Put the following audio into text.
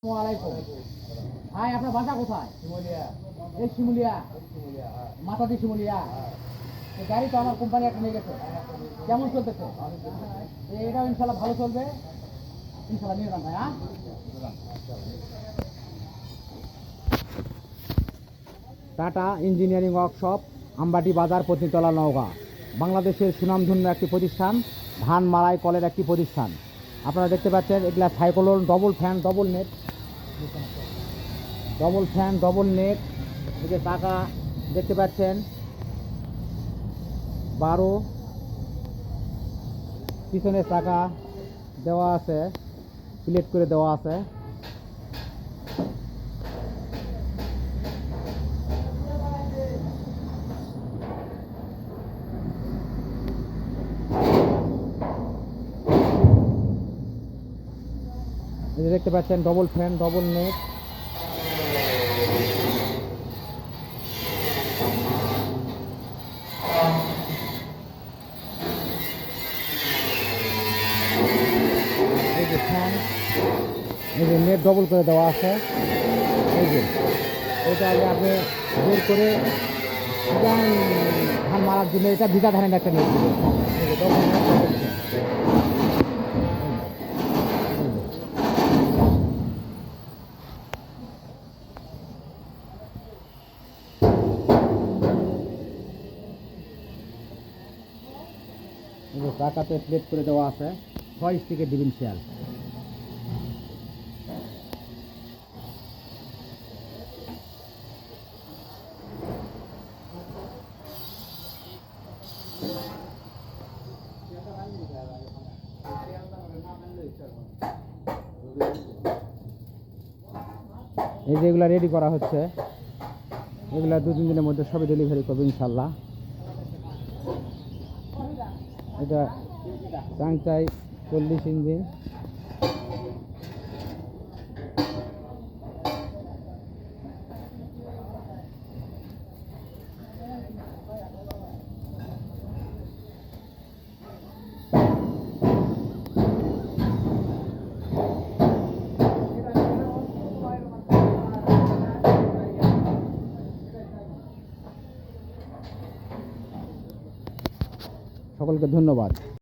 আসসালামু ভাই, আপনার বাসা কোথায়? এই শিমুলিয়া, মাতাদি শিমুলিয়া। গাড়ি তো আমার কোম্পানি একটা নিয়ে গেছে, কেমন চলতেছে? এটাও ইনশাল্লাহ ভালো চলবে, ইনশাল্লাহ নিয়ে যান ভাই। টাটা ইঞ্জিনিয়ারিং ওয়ার্কশপ, আমবাটি বাজার, পত্নীতলা, নওগাঁ। বাংলাদেশের সুনামধন্য একটি প্রতিষ্ঠান, ধান মাড়াই কলের একটি প্রতিষ্ঠান। আপনারা দেখতে পাচ্ছেন এগুলা cyclone, double fan, double net, এই যে টাকা দেখতে পাচ্ছেন 12, পিছনে টাকা দেওয়া আছে, প্লেট করে দেওয়া আছে। এই যে দেখতে পাচ্ছেন ডবল ফ্যান, ডবল নেট। এই যে ফ্যান, এই যে নেট ডবল করে দেওয়া আছে। এই যে এটা আগে আপনি বের করে ধান মারার জন্য, এটা ভিজা ধানের একটা নেট দিবে। এই যে ডবল নেট, টাকাতে প্লেট করে দেওয়া আছে, 6 স্টিকের ডিফারেন্সিয়াল। এই যে এগুলা রেডি করা হচ্ছে, এগুলা 2-3 দিনের মধ্যে সবই ডেলিভারি করবে ইনশাল্লাহ। এটা চাংচাই 40 ইঞ্জিন। সকলকে ধন্যবাদ।